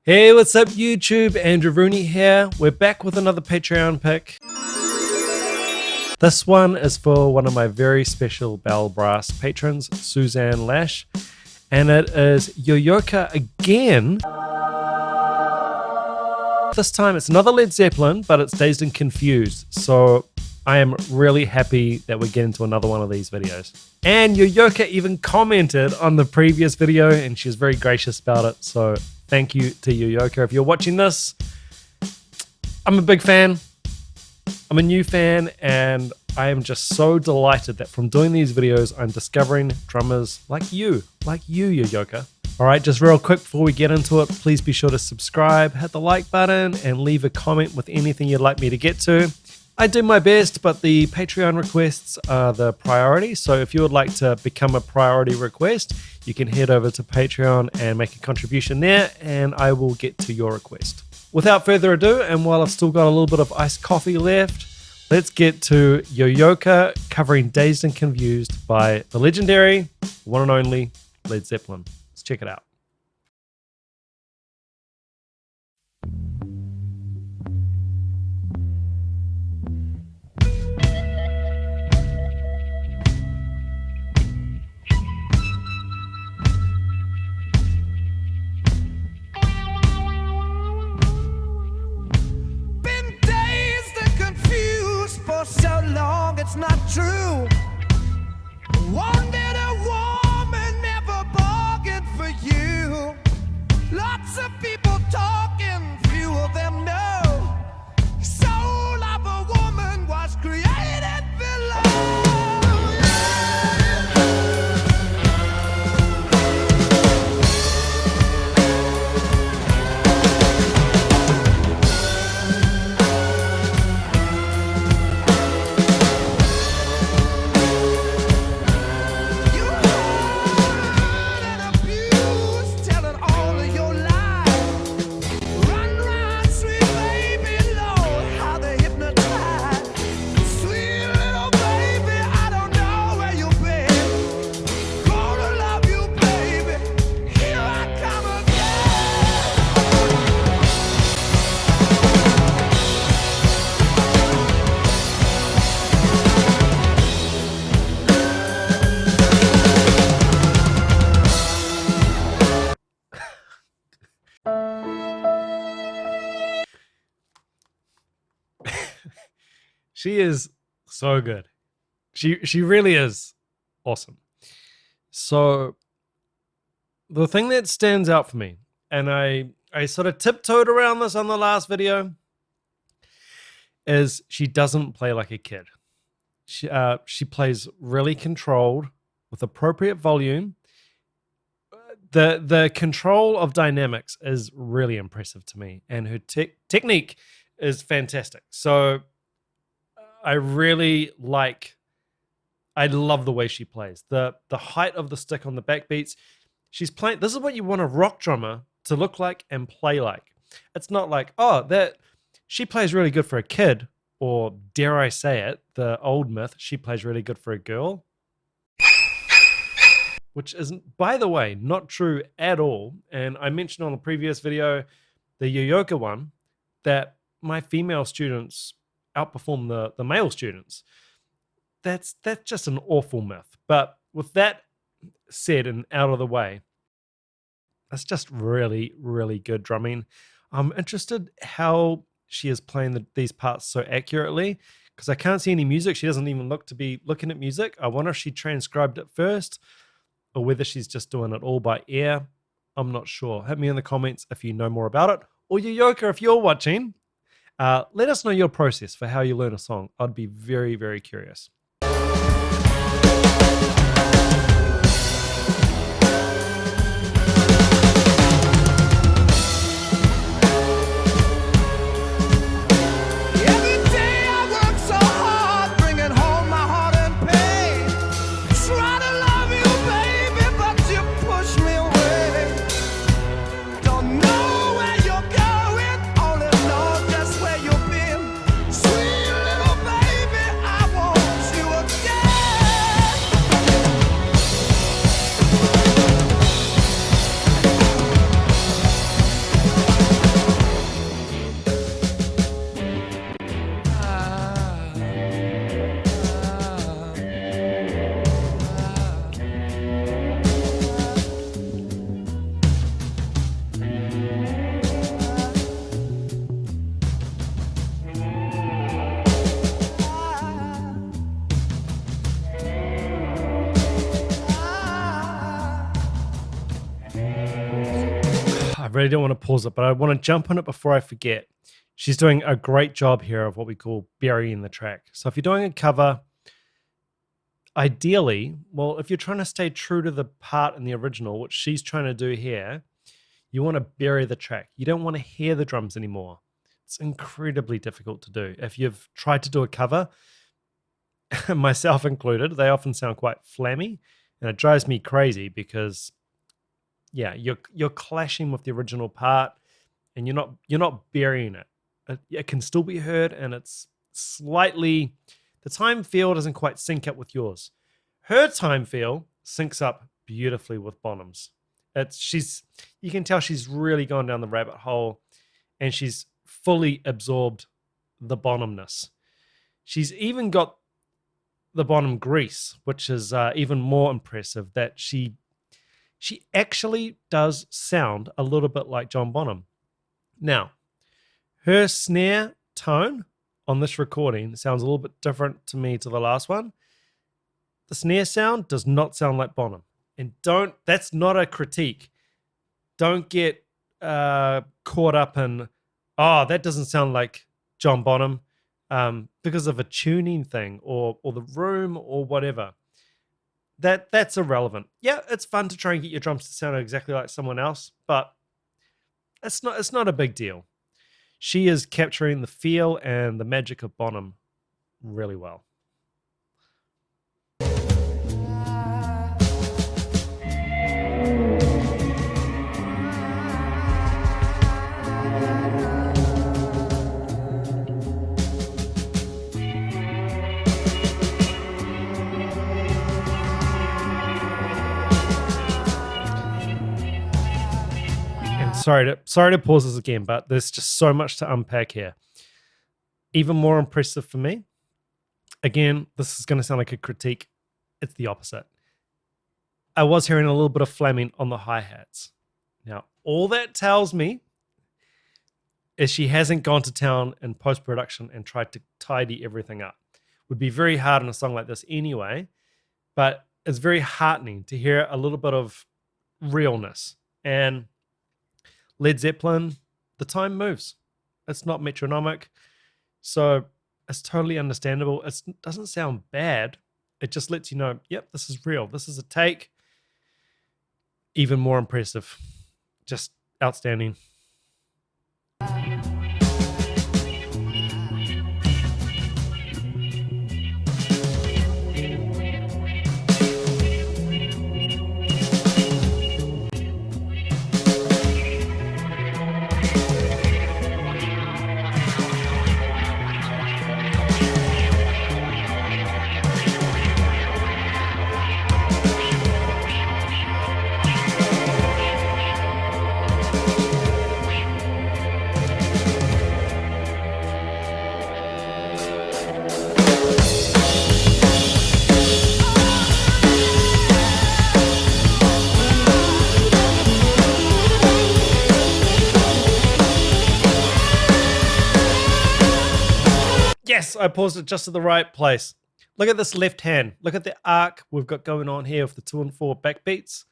Hey, what's up YouTube? Andrew Rooney here. We're back with another Patreon pick. This one is for one of my very special Bell Brass patrons, Suzanne Lash. And it is YOYOKA again. This time it's another Led Zeppelin, but it's Dazed and Confused. So I am really happy that we're getting to another one of these videos. And YOYOKA even commented on the previous video and she was very gracious about it. So thank you to YOYOKA. If you're watching this, I'm a big fan. I'm a new fan, and I am just so delighted that from doing these videos, I'm discovering drummers like you, YOYOKA. All right, just real quick before we get into it, please be sure to subscribe, hit the like button, and leave a comment with anything you'd like me to get to. I do my best, but the Patreon requests are the priority. So if you would like to become a priority request, you can head over to Patreon and make a contribution there, and I will get to your request. Without further ado, and while I've still got a little bit of iced coffee left, let's get to YOYOKA covering Dazed and Confused by the legendary, one and only Led Zeppelin. Let's check it out. So long, it's not true. Wanted a woman, never bargained for you. Lots of people talking, few of them know. Soul of a woman was created below. She is so good. She really is awesome. So the thing that stands out for me, and I sort of tiptoed around this on the last video, is she doesn't play like a kid. She plays really controlled with appropriate volume. The control of dynamics is really impressive to me, and her technique is fantastic. So I really I love the way she plays. The height of the stick on the backbeats. She's playing, this is what you want a rock drummer to look like and play like. It's not like, oh, that she plays really good for a kid, or dare I say it, the old myth, she plays really good for a girl. Which is, by the way, not true at all. And I mentioned on the previous video, the YOYOKA one, that my female students outperform the male students. That's just an awful myth. But with that said and out of the way, that's just really, really good drumming. I'm interested how she is playing these parts so accurately, because I can't see any music. She doesn't even look to be looking at music. I wonder if she transcribed it first, or whether she's just doing it all by ear. I'm not sure. Hit me in the comments if you know more about it. Or YOYOKA, if you're watching, let us know your process for how you learn a song. I'd be very, very curious. Sweet little baby, I want you. really don't want to pause it, but I want to jump on it before I forget. She's doing a great job here of what we call burying the track. So if you're doing a cover, ideally, well, if you're trying to stay true to the part in the original, which she's trying to do here, you want to bury the track. You don't want to hear the drums anymore. It's incredibly difficult to do. If you've tried to do a cover, myself included, they often sound quite flammy, and it drives me crazy because, yeah, you're clashing with the original part, and you're not burying it. It can still be heard, and it's slightly, the time feel doesn't quite sync up with yours. Her time feel syncs up beautifully with Bonham's. You can tell she's really gone down the rabbit hole, and she's fully absorbed the Bonhamness. She's even got the Bonham grease, which is even more impressive, that she actually does sound a little bit like John Bonham. Now, her snare tone on this recording sounds a little bit different to me to the last one. The snare sound does not sound like Bonham. And that's not a critique. Don't get caught up in, oh, that doesn't sound like John Bonham because of a tuning thing or the room or whatever. That's irrelevant. Yeah, it's fun to try and get your drums to sound exactly like someone else, but it's not a big deal. She is capturing the feel and the magic of Bonham really well. Sorry to pause this again, but there's just so much to unpack here. Even more impressive for me. Again, this is going to sound like a critique. It's the opposite. I was hearing a little bit of flaming on the hi-hats. Now, all that tells me is she hasn't gone to town in post-production and tried to tidy everything up. Would be very hard on a song like this anyway, but it's very heartening to hear a little bit of realness. And Led Zeppelin, the time moves. It's not metronomic, so it's totally understandable. It doesn't sound bad. It just lets you know, yep, this is real. This is a take. Even more impressive. Just outstanding. Yes, I paused it just at the right place. Look at this left hand. Look at the arc we've got going on here with the 2 and 4 backbeats.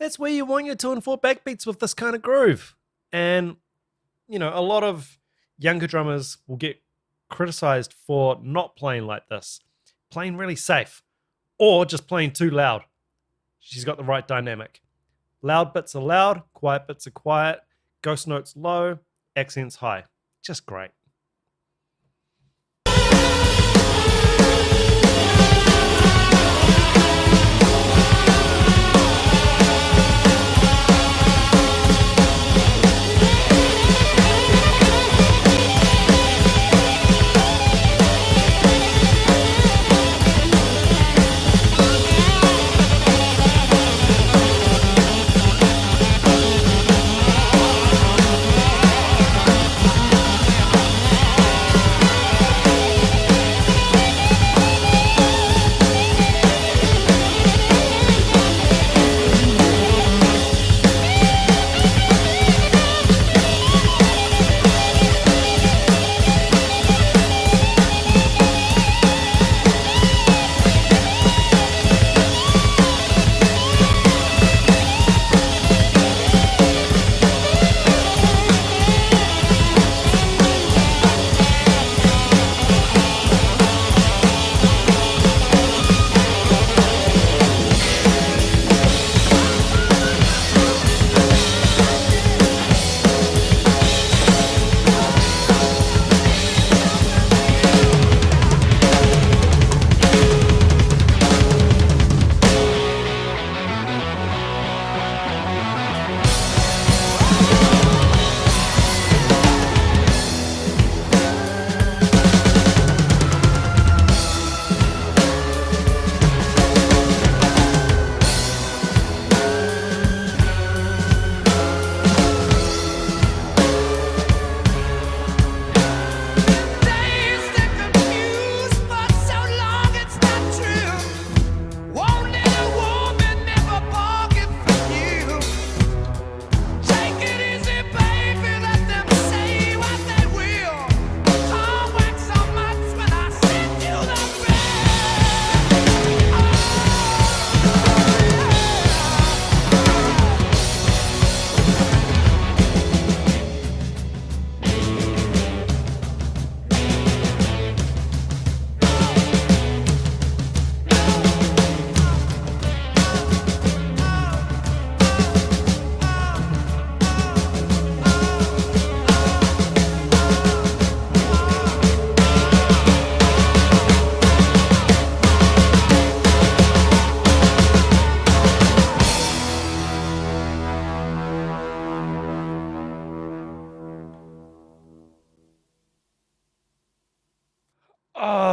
That's where you want your 2 and 4 backbeats with this kind of groove. And, you know, a lot of younger drummers will get criticized for not playing like this, playing really safe, or just playing too loud. She's got the right dynamic. Loud bits are loud, quiet bits are quiet, ghost notes low, accents high. Just great.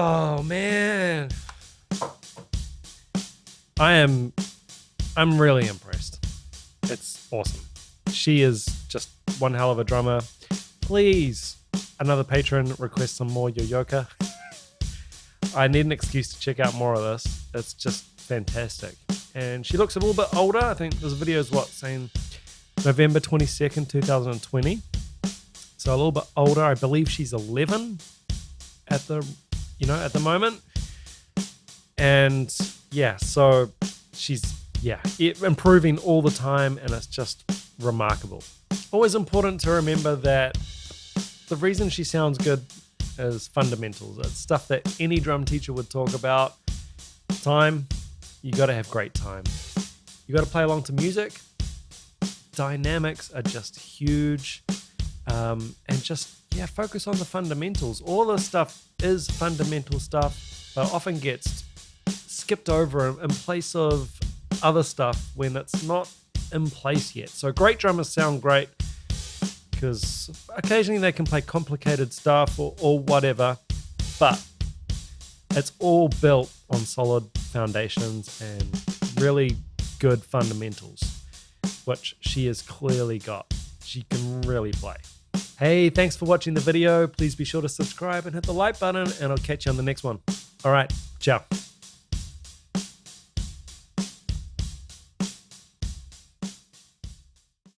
Oh man. I'm really impressed. It's awesome. She is just one hell of a drummer. Please, another patron, request some more Yoyoka. I need an excuse to check out more of this. It's just fantastic. And she looks a little bit older. I think this video is saying November 22nd, 2020. So a little bit older. I believe she's 11 at the moment. And yeah, so she's improving all the time, and it's just remarkable. Always important to remember that the reason she sounds good is fundamentals. It's stuff that any drum teacher would talk about. Time, you got to have great time. You got to play along to music. Dynamics are just huge. And just, focus on the fundamentals. All this stuff is fundamental stuff, but often gets skipped over in place of other stuff when it's not in place yet. So great drummers sound great because occasionally they can play complicated stuff or whatever, but it's all built on solid foundations and really good fundamentals, which she has clearly got. She can really play. Hey, thanks for watching the video. Please be sure to subscribe and hit the like button, and I'll catch you on the next one. All right, ciao.